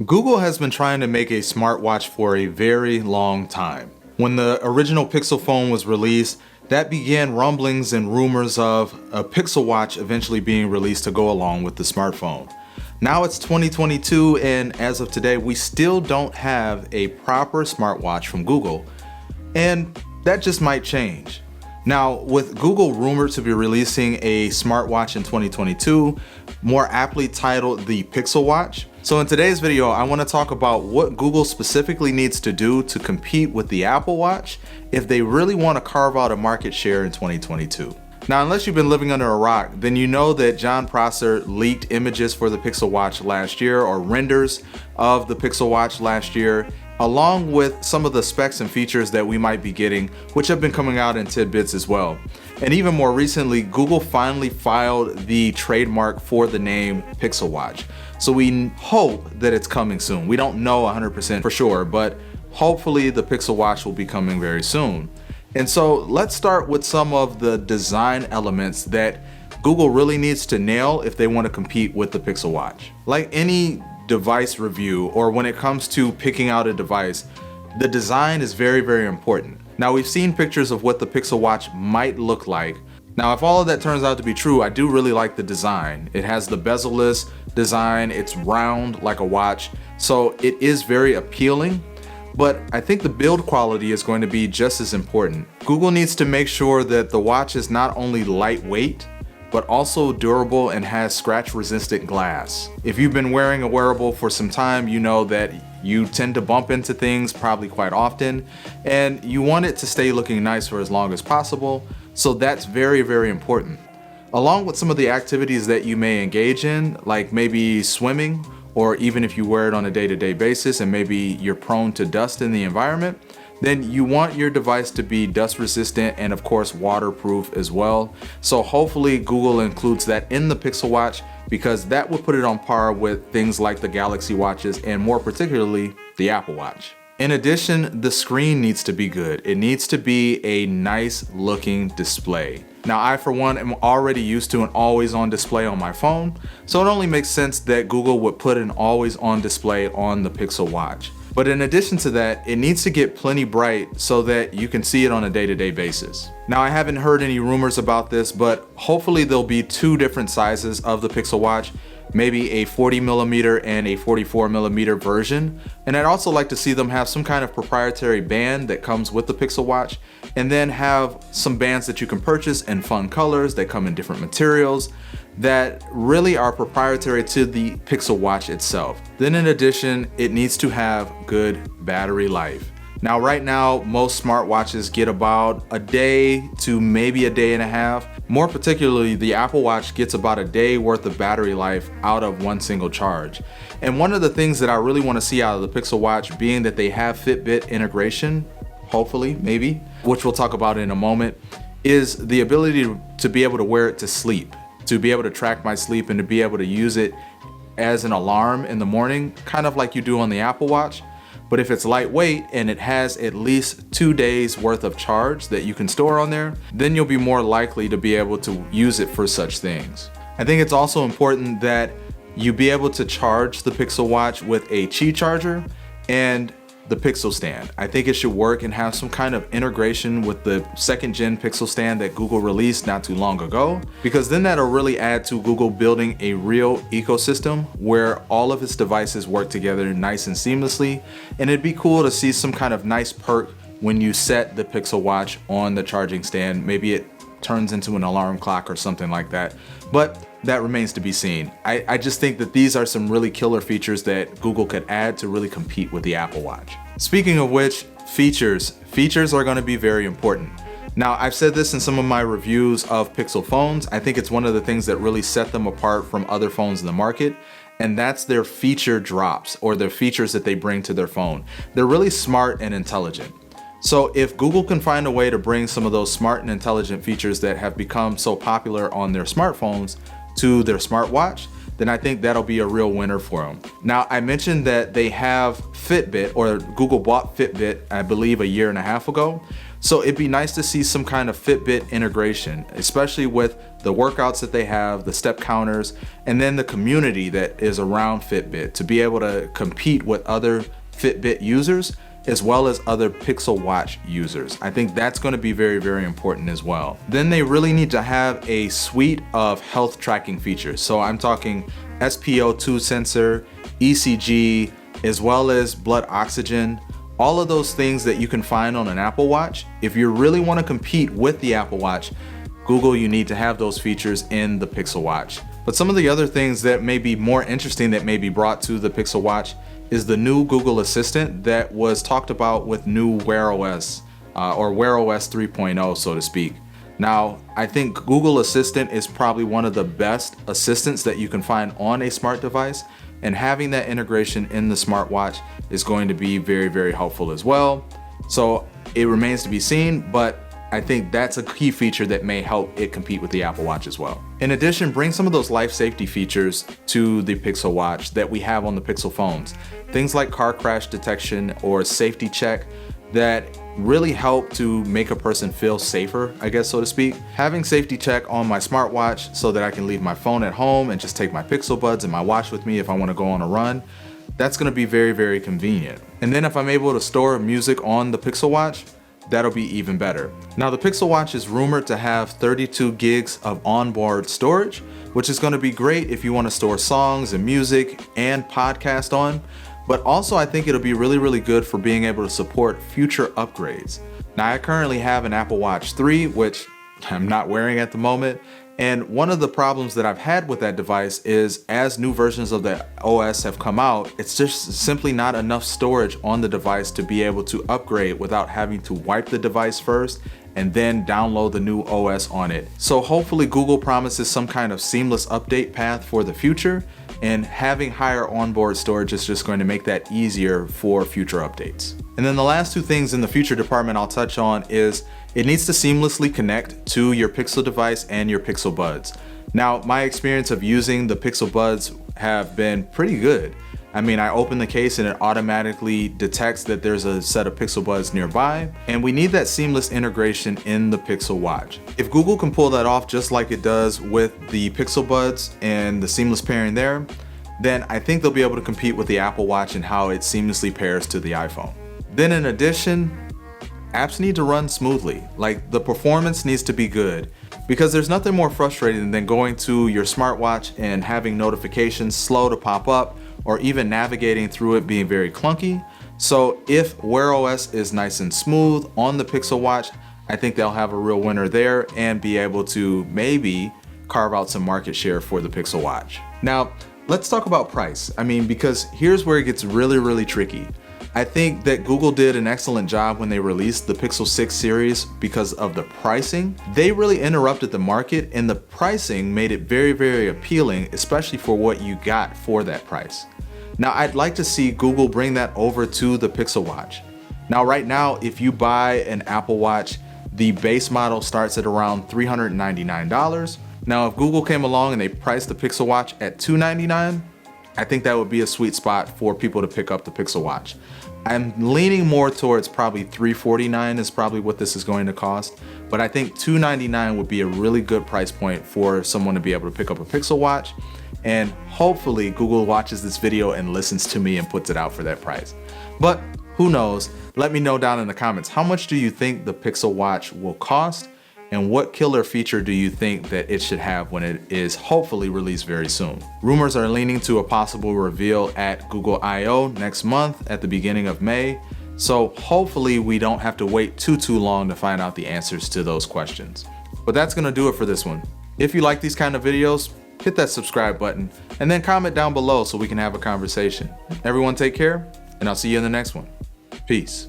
Google has been trying to make a smartwatch for a very long time. When the original Pixel phone was released, that began rumblings and rumors of a Pixel watch eventually being released to go along with the smartphone. Now it's 2022, and as of today, we still don't have a proper smartwatch from Google, and that just might change. Now, with Google rumored to be releasing a smartwatch in 2022, more aptly titled the Pixel Watch. So in today's video, I want to talk about what Google specifically needs to do to compete with the Apple Watch if they really want to carve out a market share in 2022. Now, unless you've been living under a rock, then you know that Jon Prosser leaked images for the Pixel Watch last year, or renders of the Pixel Watch last year, along with some of the specs and features that we might be getting, which have been coming out in tidbits as well. And even more recently, Google finally filed the trademark for the name Pixel Watch. So we hope that it's coming soon. We don't know 100% for sure, but hopefully the Pixel Watch will be coming very soon. And so let's start with some of the design elements that Google really needs to nail if they want to compete with the Pixel Watch. Like any device review, or when it comes to picking out a device, the design is very, very important. Now, we've seen pictures of what the Pixel Watch might look like. Now, if all of that turns out to be true, I do really like the design. It has the bezel-less design, it's round like a watch, so it is very appealing. But I think the build quality is going to be just as important. Google needs to make sure that the watch is not only lightweight, but also durable and has scratch-resistant glass. If you've been wearing a wearable for some time, you know that you tend to bump into things probably quite often, and you want it to stay looking nice for as long as possible, so that's very, very important. Along with some of the activities that you may engage in, like maybe swimming, or even if you wear it on a day-to-day basis and maybe you're prone to dust in the environment, then you want your device to be dust resistant and of course waterproof as well. So hopefully Google includes that in the Pixel Watch, because that would put it on par with things like the Galaxy watches and more particularly the Apple Watch. In addition, the screen needs to be good. It needs to be a nice looking display. Now, I for one am already used to an always on display on my phone, so it only makes sense that Google would put an always on display on the Pixel Watch. But in addition to that, it needs to get plenty bright so that you can see it on a day-to-day basis. Now, I haven't heard any rumors about this, but hopefully there'll be two different sizes of the Pixel Watch, maybe a 40mm and a 44mm version. And I'd also like to see them have some kind of proprietary band that comes with the Pixel Watch, and then have some bands that you can purchase in fun colors that come in different materials that really are proprietary to the Pixel Watch itself. Then in addition, it needs to have good battery life. Now, right now, most smartwatches get about a day to maybe a day and a half. More particularly, the Apple Watch gets about a day worth of battery life out of one single charge. And one of the things that I really want to see out of the Pixel Watch, being that they have Fitbit integration, hopefully, maybe, which we'll talk about in a moment, is the ability to be able to wear it to sleep, to be able to track my sleep and to be able to use it as an alarm in the morning, kind of like you do on the Apple Watch. But if it's lightweight and it has at least 2 days worth of charge that you can store on there, then you'll be more likely to be able to use it for such things. I think it's also important that you be able to charge the Pixel Watch with a Qi charger and the Pixel stand. I think it should work and have some kind of integration with the second gen Pixel stand that Google released not too long ago, because then that'll really add to Google building a real ecosystem where all of its devices work together nice and seamlessly. And it'd be cool to see some kind of nice perk when you set the Pixel Watch on the charging stand. Maybe it turns into an alarm clock or something like that, but that remains to be seen. I just think that these are some really killer features that Google could add to really compete with the Apple Watch. Speaking of which, features are going to be very important. Now, I've said this in some of my reviews of Pixel phones. I think it's one of the things that really set them apart from other phones in the market, and that's their feature drops, or their features that they bring to their phone. They're really smart and intelligent. So if Google can find a way to bring some of those smart and intelligent features that have become so popular on their smartphones to their smartwatch, then I think that'll be a real winner for them. Now, I mentioned that they have Fitbit, or Google bought Fitbit, I believe, a year and a half ago. So it'd be nice to see some kind of Fitbit integration, especially with the workouts that they have, the step counters, and then the community that is around Fitbit to be able to compete with other Fitbit users as well as other Pixel Watch users. I think that's going to be very, very important as well. Then they really need to have a suite of health tracking features. So I'm talking SpO2 sensor, ECG, as well as blood oxygen. All of those things that you can find on an Apple Watch. If you really want to compete with the Apple Watch, Google, you need to have those features in the Pixel Watch. But some of the other things that may be more interesting that may be brought to the Pixel Watch is the new Google Assistant that was talked about with new Wear OS, or Wear OS 3.0, so to speak. Now, I think Google Assistant is probably one of the best assistants that you can find on a smart device, and having that integration in the smartwatch is going to be very, very helpful as well. So it remains to be seen, but I think that's a key feature that may help it compete with the Apple Watch as well. In addition, bring some of those life safety features to the Pixel Watch that we have on the Pixel phones. Things like car crash detection or safety check that really help to make a person feel safer, I guess, so to speak. Having safety check on my smartwatch so that I can leave my phone at home and just take my Pixel Buds and my watch with me if I want to go on a run, that's going to be very, very convenient. And then if I'm able to store music on the Pixel Watch, that'll be even better. Now, the Pixel Watch is rumored to have 32 gigs of onboard storage, which is going to be great if you want to store songs and music and podcast on. But also I think it'll be really, really good for being able to support future upgrades. Now, I currently have an Apple Watch 3, which I'm not wearing at the moment. And one of the problems that I've had with that device is as new versions of the OS have come out, it's just simply not enough storage on the device to be able to upgrade without having to wipe the device first and then download the new OS on it. So hopefully Google promises some kind of seamless update path for the future, and having higher onboard storage is just going to make that easier for future updates. And then the last two things in the future department I'll touch on is it needs to seamlessly connect to your Pixel device and your Pixel Buds. Now, my experience of using the Pixel Buds have been pretty good. I mean, I open the case and it automatically detects that there's a set of Pixel Buds nearby, and we need that seamless integration in the Pixel Watch. If Google can pull that off just like it does with the Pixel Buds and the seamless pairing there, then I think they'll be able to compete with the Apple Watch and how it seamlessly pairs to the iPhone. Then in addition, apps need to run smoothly. Like, the performance needs to be good, because there's nothing more frustrating than going to your smartwatch and having notifications slow to pop up, or even navigating through it being very clunky. So if Wear OS is nice and smooth on the Pixel Watch, I think they'll have a real winner there and be able to maybe carve out some market share for the Pixel Watch. Now, let's talk about price. I mean, because here's where it gets really, really tricky. I think that Google did an excellent job when they released the Pixel 6 series because of the pricing. They really interrupted the market, and the pricing made it very, very appealing, especially for what you got for that price. Now, I'd like to see Google bring that over to the Pixel Watch. Now, right now, if you buy an Apple Watch, the base model starts at around $399. Now, if Google came along and they priced the Pixel Watch at $299, I think that would be a sweet spot for people to pick up the Pixel Watch. I'm leaning more towards probably $349 is probably what this is going to cost, but I think $299 would be a really good price point for someone to be able to pick up a Pixel Watch, and hopefully Google watches this video and listens to me and puts it out for that price. But who knows? Let me know down in the comments, how much do you think the Pixel Watch will cost? And what killer feature do you think that it should have when it is hopefully released very soon? Rumors are leaning to a possible reveal at Google I/O next month at the beginning of May. So hopefully we don't have to wait too long to find out the answers to those questions. But that's gonna do it for this one. If you like these kind of videos, hit that subscribe button and then comment down below so we can have a conversation. Everyone take care, and I'll see you in the next one. Peace.